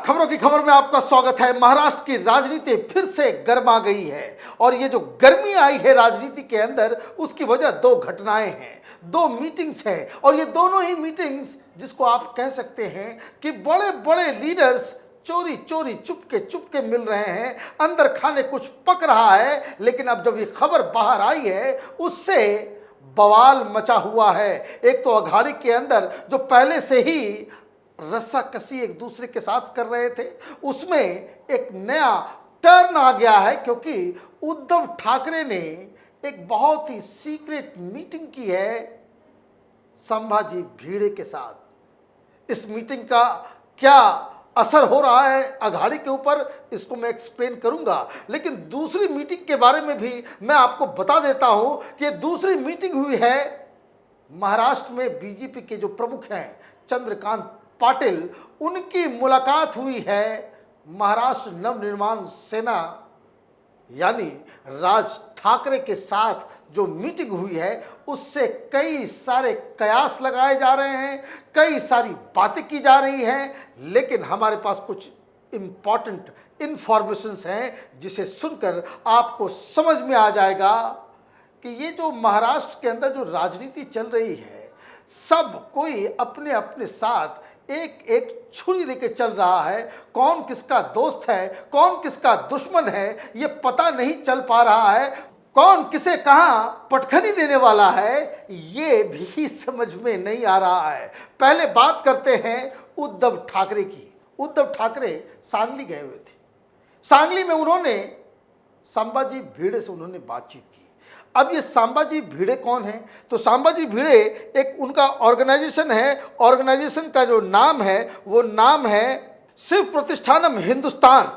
खबरों की खबर में आपका स्वागत है। महाराष्ट्र की राजनीति फिर से गर्मा गई है और ये जो गर्मी आई है राजनीति के अंदर, उसकी वजह दो घटनाएं हैं, दो मीटिंग्स हैं। और ये दोनों ही मीटिंग्स जिसको आप कह सकते हैं कि बड़े बड़े लीडर्स चोरी चोरी चुपके मिल रहे हैं, अंदर खाने कुछ पक रहा है। लेकिन अब जब ये खबर बाहर आई है उससे बवाल मचा हुआ है। एक तो अघाड़ी के अंदर जो पहले से ही रस्साकसी एक दूसरे के साथ कर रहे थे, उसमें एक नया टर्न आ गया है, क्योंकि उद्धव ठाकरे ने एक बहुत ही सीक्रेट मीटिंग की है संभाजी भिड़े के साथ। इस मीटिंग का क्या असर हो रहा है अघाड़ी के ऊपर, इसको मैं एक्सप्लेन करूंगा। लेकिन दूसरी मीटिंग के बारे में भी मैं आपको बता देता हूं कि दूसरी मीटिंग हुई है महाराष्ट्र में। बीजेपी के जो प्रमुख हैं चंद्रकांत पाटिल, उनकी मुलाकात हुई है महाराष्ट्र नवनिर्माण सेना यानी राज ठाकरे के साथ। जो मीटिंग हुई है उससे कई सारे कयास लगाए जा रहे हैं, कई सारी बातें की जा रही हैं। लेकिन हमारे पास कुछ इम्पॉर्टेंट इन्फॉर्मेशंस हैं जिसे सुनकर आपको समझ में आ जाएगा कि ये जो महाराष्ट्र के अंदर जो राजनीति चल रही है, सब कोई अपने अपने साथ एक एक छुरी लेके चल रहा है। कौन किसका दोस्त है, कौन किसका दुश्मन है, ये पता नहीं चल पा रहा है। कौन किसे कहां पटखनी देने वाला है, ये भी समझ में नहीं आ रहा है। पहले बात करते हैं उद्धव ठाकरे की। उद्धव ठाकरे सांगली गए हुए थे। सांगली में उन्होंने संभाजी भिड़े से उन्होंने बातचीत की। अब ये संभाजी भिड़े कौन है? तो संभाजी भिड़े एक उनका ऑर्गेनाइजेशन है। ऑर्गेनाइजेशन का जो नाम है वो नाम है शिव प्रतिष्ठानम हिंदुस्तान।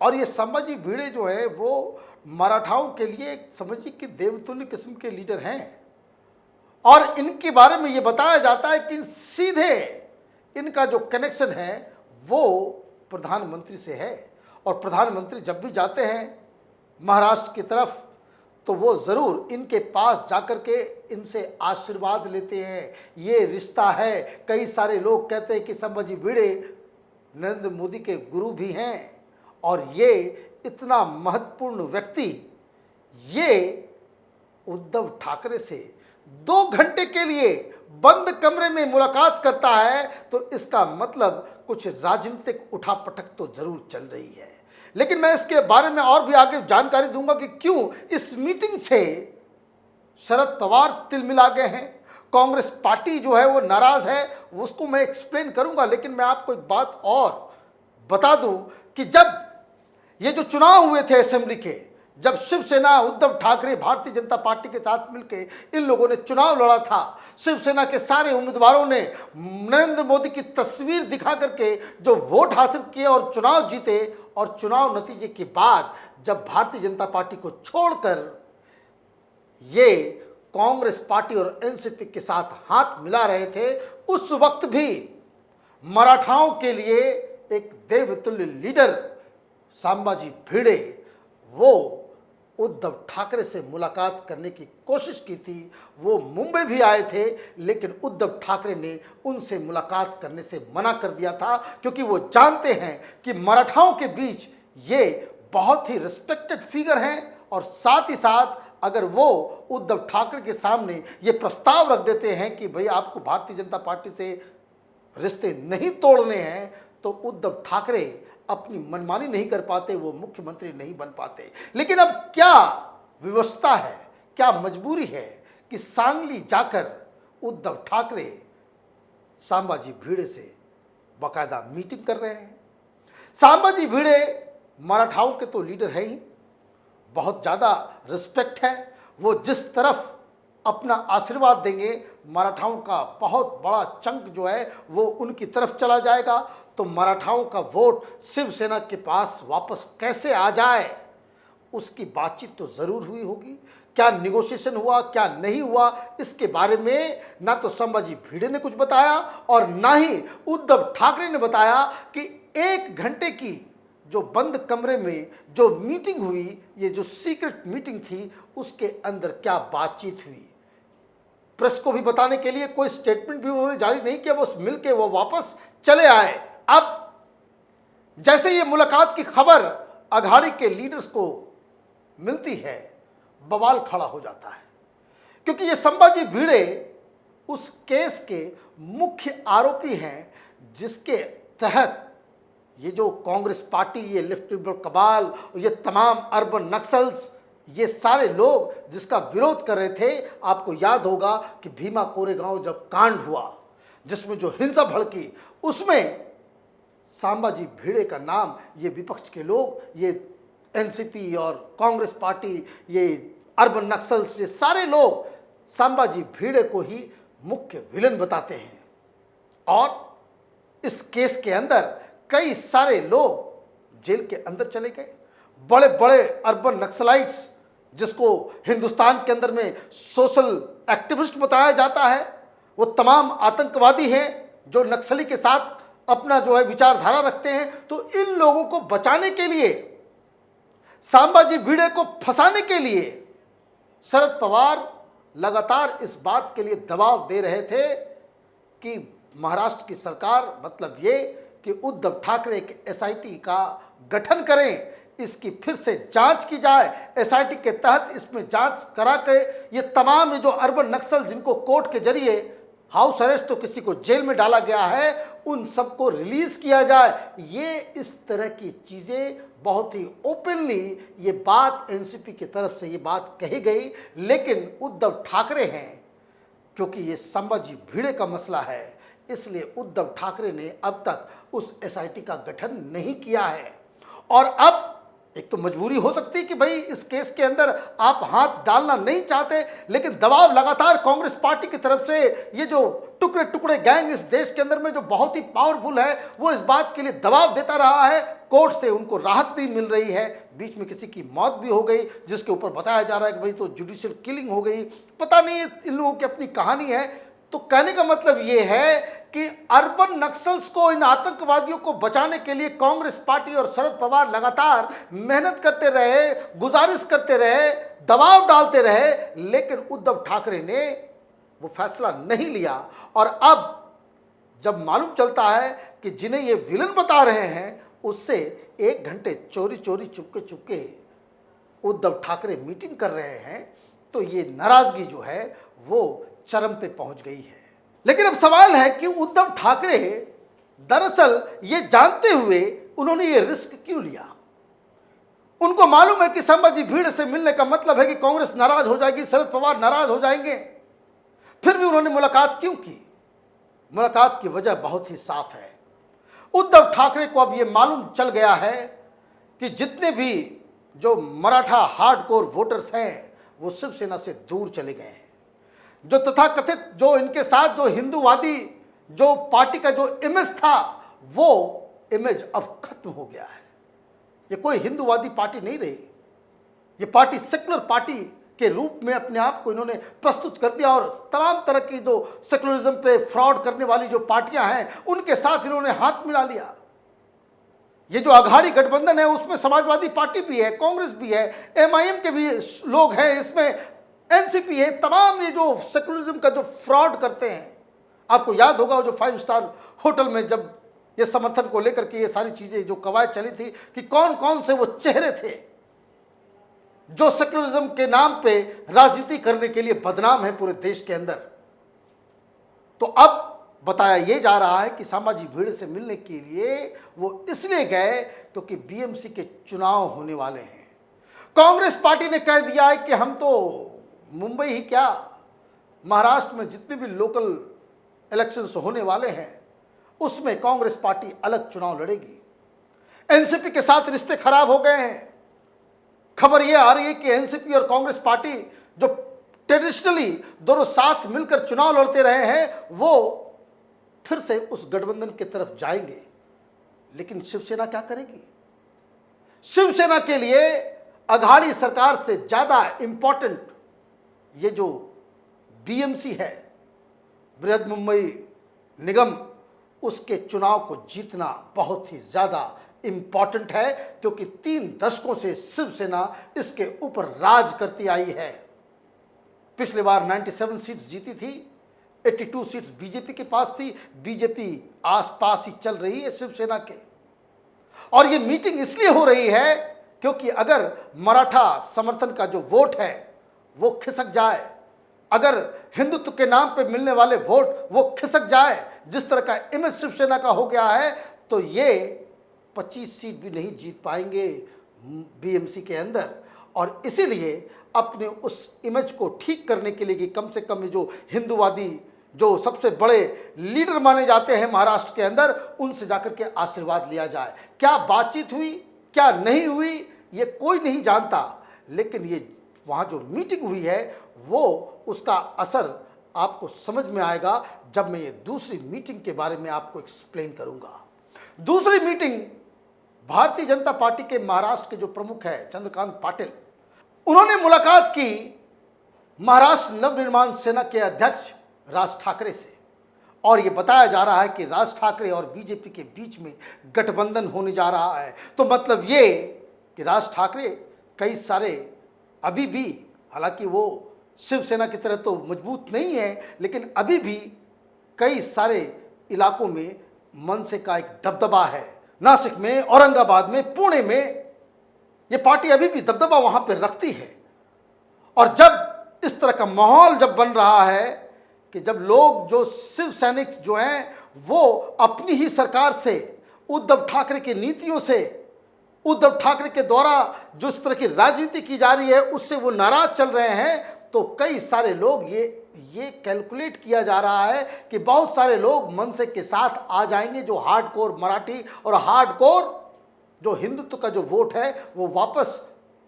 और ये संभाजी भिड़े जो है वो मराठाओं के लिए एक समझिए कि देवतुल्य किस्म के लीडर हैं। और इनके बारे में ये बताया जाता है कि सीधे इनका जो कनेक्शन है वो प्रधानमंत्री से है। और प्रधानमंत्री जब भी जाते हैं महाराष्ट्र की तरफ तो वो ज़रूर इनके पास जाकर के इनसे आशीर्वाद लेते हैं। ये रिश्ता है। कई सारे लोग कहते हैं कि संभाजी भिड़े नरेंद्र मोदी के गुरु भी हैं। और ये इतना महत्वपूर्ण व्यक्ति ये उद्धव ठाकरे से 2 घंटे के लिए बंद कमरे में मुलाकात करता है, तो इसका मतलब कुछ राजनीतिक उठापटक तो जरूर चल रही है। लेकिन मैं इसके बारे में और भी आगे जानकारी दूंगा कि क्यों इस मीटिंग से शरद पवार तिलमिला गए हैं, कांग्रेस पार्टी जो है वो नाराज है, उसको मैं एक्सप्लेन करूंगा। लेकिन मैं आपको एक बात और बता दूं कि जब ये जो चुनाव हुए थे असेंबली के, जब शिवसेना उद्धव ठाकरे भारतीय जनता पार्टी के साथ मिलकर इन लोगों ने चुनाव लड़ा था, शिवसेना के सारे उम्मीदवारों ने नरेंद्र मोदी की तस्वीर दिखा करके जो वोट हासिल किए और चुनाव जीते। और चुनाव नतीजे के बाद जब भारतीय जनता पार्टी को छोड़कर ये कांग्रेस पार्टी और एनसीपी के साथ हाथ मिला रहे थे, उस वक्त भी मराठाओं के लिए एक देवतुल्य लीडर संभाजी भिड़े वो उद्धव ठाकरे से मुलाकात करने की कोशिश की थी। वो मुंबई भी आए थे, लेकिन उद्धव ठाकरे ने उनसे मुलाकात करने से मना कर दिया था, क्योंकि वो जानते हैं कि मराठाओं के बीच ये बहुत ही रिस्पेक्टेड फिगर हैं। और साथ ही साथ अगर वो उद्धव ठाकरे के सामने ये प्रस्ताव रख देते हैं कि भाई आपको भारतीय जनता पार्टी से रिश्ते नहीं तोड़ने हैं, तो उद्धव ठाकरे अपनी मनमानी नहीं कर पाते, वो मुख्यमंत्री नहीं बन पाते। लेकिन अब क्या व्यवस्था है, क्या मजबूरी है कि सांगली जाकर उद्धव ठाकरे संभाजी भिड़े से बाकायदा मीटिंग कर रहे हैं। संभाजी भिड़े मराठाओं के तो लीडर हैं ही, बहुत ज़्यादा रिस्पेक्ट है। वो जिस तरफ अपना आशीर्वाद देंगे, मराठाओं का बहुत बड़ा चंक जो है वो उनकी तरफ चला जाएगा। तो मराठाओं का वोट शिवसेना के पास वापस कैसे आ जाए, उसकी बातचीत तो ज़रूर हुई होगी। क्या निगोशिएशन हुआ, क्या नहीं हुआ, इसके बारे में ना तो संभाजी भिड़े ने कुछ बताया और ना ही उद्धव ठाकरे ने बताया कि 1 घंटे की जो बंद कमरे में जो मीटिंग हुई, ये जो सीक्रेट मीटिंग थी, उसके अंदर क्या बातचीत हुई। प्रेस को भी बताने के लिए कोई स्टेटमेंट भी उन्होंने जारी नहीं किया, बस मिलके वो वापस चले आए। अब जैसे ये मुलाकात की खबर अघाड़ी के लीडर्स को मिलती है, बवाल खड़ा हो जाता है, क्योंकि ये संभाजी भिड़े उस केस के मुख्य आरोपी हैं जिसके तहत ये जो कांग्रेस पार्टी, ये लेफ्ट लिबरल कबाल और ये तमाम अर्बन नक्सल्स, ये सारे लोग जिसका विरोध कर रहे थे। आपको याद होगा कि भीमा कोरेगांव जब कांड हुआ, जिसमें जो हिंसा भड़की, उसमें संभाजी भिड़े का नाम ये विपक्ष के लोग, ये एनसीपी और कांग्रेस पार्टी, ये अर्बन नक्सल्स, ये सारे लोग संभाजी भिड़े को ही मुख्य विलन बताते हैं। और इस केस के अंदर कई सारे लोग जेल के अंदर चले गए। बड़े बड़े अर्बन नक्सलाइट्स, जिसको हिंदुस्तान के अंदर में सोशल एक्टिविस्ट बताया जाता है, वो तमाम आतंकवादी हैं जो नक्सली के साथ अपना जो है विचारधारा रखते हैं। तो इन लोगों को बचाने के लिए, संभाजी भिड़े को फंसाने के लिए शरद पवार लगातार इस बात के लिए दबाव दे रहे थे कि महाराष्ट्र की सरकार, मतलब ये कि उद्धव ठाकरे के एसआईटी का गठन करें, इसकी फिर से जांच की जाए, एसआईटी के तहत इसमें जांच करा के ये तमाम जो अर्बन नक्सल जिनको कोर्ट के जरिए हाउस अरेस्ट तो किसी को जेल में डाला गया है, उन सबको रिलीज किया जाए। ये इस तरह की चीज़ें बहुत ही ओपनली ये बात एनसीपी की तरफ से ये बात कही गई, लेकिन उद्धव ठाकरे हैं, क्योंकि ये संभाजी भिड़े का मसला है, इसलिए उद्धव ठाकरे ने अब तक उस एसआईटी का गठन नहीं किया है। और अब एक तो मजबूरी हो सकती है कि भाई इस केस के अंदर आप हाथ डालना नहीं चाहते, लेकिन दबाव लगातार कांग्रेस पार्टी की तरफ से, ये जो टुकड़े टुकड़े गैंग इस देश के अंदर में जो बहुत ही पावरफुल है, वो इस बात के लिए दबाव देता रहा है। कोर्ट से उनको राहत नहीं मिल रही है, बीच में किसी की मौत भी हो गई जिसके ऊपर बताया जा रहा है कि भाई तो जुडिशियल किलिंग हो गई, पता नहीं इन लोगों की अपनी कहानी है। तो कहने का मतलब ये है कि अर्बन नक्सल्स को, इन आतंकवादियों को बचाने के लिए कांग्रेस पार्टी और शरद पवार लगातार मेहनत करते रहे, गुजारिश करते रहे, दबाव डालते रहे, लेकिन उद्धव ठाकरे ने वो फैसला नहीं लिया। और अब जब मालूम चलता है कि जिन्हें ये विलन बता रहे हैं, उससे 1 घंटे चोरी चोरी चुपके चुपके उद्धव ठाकरे मीटिंग कर रहे हैं, तो ये नाराजगी जो है वो चरम पे पहुंच गई है। लेकिन अब सवाल है कि उद्धव ठाकरे दरअसल ये जानते हुए उन्होंने ये रिस्क क्यों लिया। उनको मालूम है कि संभाजी भिड़े से मिलने का मतलब है कि कांग्रेस नाराज हो जाएगी, शरद पवार नाराज हो जाएंगे, फिर भी उन्होंने मुलाकात क्यों की। मुलाकात की वजह बहुत ही साफ है। उद्धव ठाकरे को अब ये मालूम चल गया है कि जितने भी जो मराठा हार्डकोर वोटर्स हैं वो शिवसेना से दूर चले गए हैं। जो तथाकथित जो इनके साथ जो हिंदूवादी जो पार्टी का जो इमेज था, वो इमेज अब खत्म हो गया है। ये कोई हिंदूवादी पार्टी नहीं रही, ये पार्टी सेकुलर पार्टी के रूप में अपने आप को इन्होंने प्रस्तुत कर दिया। और तमाम तरह की जो सेकुलरिज्म पे फ्रॉड करने वाली जो पार्टियां हैं, उनके साथ इन्होंने हाथ मिला लिया। ये जो अघाड़ी गठबंधन है, उसमें समाजवादी पार्टी भी है, कांग्रेस भी है, एमआईएम के भी लोग हैं, इसमें एनसीपी है, तमाम ये जो सेकुलरिज्म का जो फ्रॉड करते हैं। आपको याद होगा जो 5 स्टार होटल में जब ये समर्थन को लेकर के ये सारी चीज़ें जो कवायद चली थी कि कौन कौन से वो चेहरे थे जो सेकुलरिज्म के नाम पे राजनीति करने के लिए बदनाम है पूरे देश के अंदर। तो अब बताया ये जा रहा है कि संभाजी भिड़े से मिलने के लिए वो इसलिए गए क्योंकि बीएमसी के चुनाव होने वाले हैं। कांग्रेस पार्टी ने कह दिया है कि हम तो मुंबई ही क्या, महाराष्ट्र में जितने भी लोकल इलेक्शंस होने वाले हैं उसमें कांग्रेस पार्टी अलग चुनाव लड़ेगी। एनसीपी के साथ रिश्ते खराब हो गए हैं। खबर यह आ रही है कि एनसीपी और कांग्रेस पार्टी जो ट्रेडिशनली दोनों साथ मिलकर चुनाव लड़ते रहे हैं, वो फिर से उस गठबंधन की तरफ जाएंगे। लेकिन शिवसेना क्या करेगी? शिवसेना के लिए अघाड़ी सरकार से ज्यादा इंपॉर्टेंट ये जो बीएमसी है, बृहद मुंबई निगम, उसके चुनाव को जीतना बहुत ही ज़्यादा इम्पॉर्टेंट है, क्योंकि 3 दशकों से शिवसेना इसके ऊपर राज करती आई है। पिछले बार 97 सीट्स जीती थी, 82 सीट्स बीजेपी के पास थी, बीजेपी आसपास ही चल रही है शिवसेना के। और ये मीटिंग इसलिए हो रही है क्योंकि अगर मराठा समर्थन का जो वोट है वो खिसक जाए, अगर हिंदुत्व के नाम पे मिलने वाले वोट वो खिसक जाए, जिस तरह का इमेज शिवसेना का हो गया है, तो ये 25 सीट भी नहीं जीत पाएंगे बीएमसी के अंदर। और इसीलिए अपने उस इमेज को ठीक करने के लिए कि कम से कम जो हिंदूवादी जो सबसे बड़े लीडर माने जाते हैं महाराष्ट्र के अंदर, उनसे जाकर के आशीर्वाद लिया जाए। क्या बातचीत हुई, क्या नहीं हुई, ये कोई नहीं जानता, लेकिन ये वहाँ जो मीटिंग हुई है वो उसका असर आपको समझ में आएगा जब मैं ये दूसरी मीटिंग के बारे में आपको एक्सप्लेन करूँगा। दूसरी मीटिंग भारतीय जनता पार्टी के महाराष्ट्र के जो प्रमुख है चंद्रकांत पाटिल, उन्होंने मुलाकात की महाराष्ट्र नवनिर्माण सेना के अध्यक्ष राज ठाकरे से, और ये बताया जा रहा है कि राज ठाकरे और बीजेपी के बीच में गठबंधन होने जा रहा है। तो मतलब ये कि राज ठाकरे कई सारे अभी भी, हालांकि वो शिवसेना की तरह तो मजबूत नहीं है, लेकिन अभी भी कई सारे इलाकों में मनसे का एक दबदबा है। नासिक में, औरंगाबाद में, पुणे में ये पार्टी अभी भी दबदबा वहां पर रखती है। और जब इस तरह का माहौल जब बन रहा है कि जब लोग जो शिव सैनिक जो हैं वो अपनी ही सरकार से, उद्धव ठाकरे की नीतियों से, उद्धव ठाकरे के द्वारा जो इस तरह की राजनीति की जा रही है उससे वो नाराज चल रहे हैं, तो कई सारे लोग ये कैलकुलेट किया जा रहा है कि बहुत सारे लोग मनसे के साथ आ जाएंगे, जो हार्डकोर मराठी और हार्डकोर जो हिंदुत्व का जो वोट है वो वापस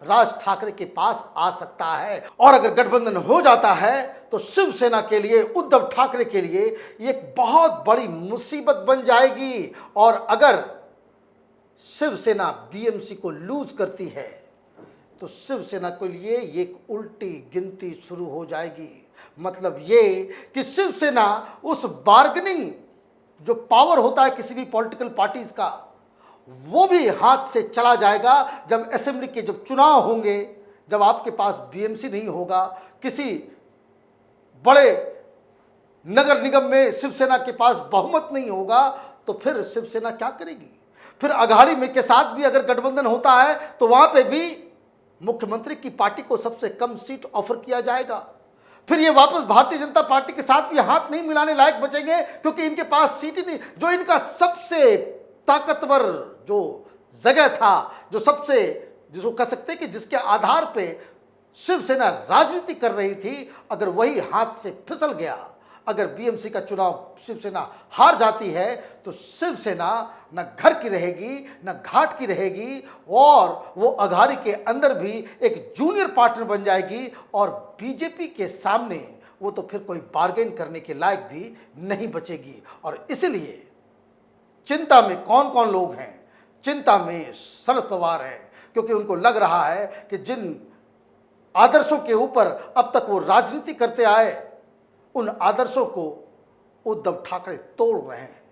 राज ठाकरे के पास आ सकता है। और अगर गठबंधन हो जाता है तो शिवसेना के लिए, उद्धव ठाकरे के लिए ये एक बहुत बड़ी मुसीबत बन जाएगी। और अगर शिवसेना बीएमसी को लूज करती है तो शिवसेना के लिए एक उल्टी गिनती शुरू हो जाएगी। मतलब ये कि शिवसेना उस बार्गेनिंग जो पावर होता है किसी भी पॉलिटिकल पार्टीज का, वो भी हाथ से चला जाएगा। जब असेंबली के जब चुनाव होंगे, जब आपके पास बीएमसी नहीं होगा, किसी बड़े नगर निगम में शिवसेना के पास बहुमत नहीं होगा, तो फिर शिवसेना क्या करेगी? फिर अघाड़ी में के साथ भी अगर गठबंधन होता है तो वहां पे भी मुख्यमंत्री की पार्टी को सबसे कम सीट ऑफर किया जाएगा। फिर ये वापस भारतीय जनता पार्टी के साथ भी हाथ नहीं मिलाने लायक बचेंगे, क्योंकि इनके पास सीट ही नहीं। जो इनका सबसे ताकतवर जो जगह था, जो सबसे जिसको कह सकते हैं कि जिसके आधार पे शिवसेना राजनीति कर रही थी, अगर वही हाथ से फिसल गया, अगर बीएमसी का चुनाव शिवसेना हार जाती है तो शिवसेना न घर की रहेगी न घाट की रहेगी, और वो अघाड़ी के अंदर भी एक जूनियर पार्टनर बन जाएगी। और बीजेपी के सामने वो तो फिर कोई बार्गेन करने के लायक भी नहीं बचेगी। और इसलिए चिंता में कौन कौन लोग हैं? चिंता में शरद पवार हैं, क्योंकि उनको लग रहा है कि जिन आदर्शों के ऊपर अब तक वो राजनीति करते आए, उन आदर्शों को उद्धव ठाकरे तोड़ रहे हैं।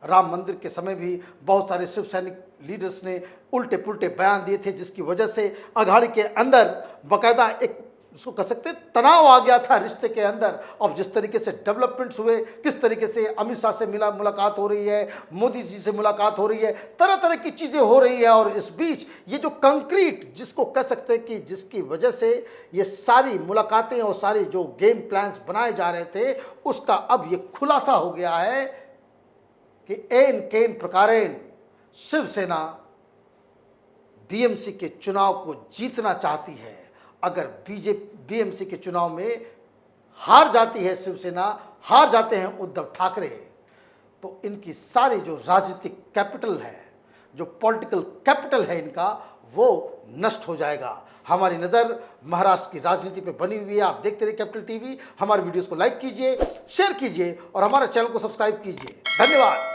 राम मंदिर के समय भी बहुत सारे शिव सैनिक लीडर्स ने उल्टे पुल्टे बयान दिए थे, जिसकी वजह से अघाड़ी के अंदर बाकायदा एक उसको कह सकते तनाव आ गया था रिश्ते के अंदर। अब जिस तरीके से डेवलपमेंट्स हुए, किस तरीके से अमित शाह से मुलाकात हो रही है, मोदी जी से मुलाकात हो रही है, तरह तरह की चीज़ें हो रही है। और इस बीच ये जो कंक्रीट जिसको कह सकते हैं कि जिसकी वजह से ये सारी मुलाकातें और सारे जो गेम प्लान्स बनाए जा रहे थे, उसका अब ये खुलासा हो गया है कि एन केन प्रकारेण शिवसेना बीएमसी के चुनाव को जीतना चाहती है। अगर बीएमसी के चुनाव में हार जाती है शिवसेना, हार जाते हैं उद्धव ठाकरे, तो इनकी सारी जो राजनीतिक कैपिटल है, जो पॉलिटिकल कैपिटल है इनका, वो नष्ट हो जाएगा। हमारी नज़र महाराष्ट्र की राजनीति पे बनी हुई है। आप देखते रहिए कैपिटल टीवी। हमारे वीडियोस को लाइक कीजिए, शेयर कीजिए और हमारे चैनल को सब्सक्राइब कीजिए। धन्यवाद।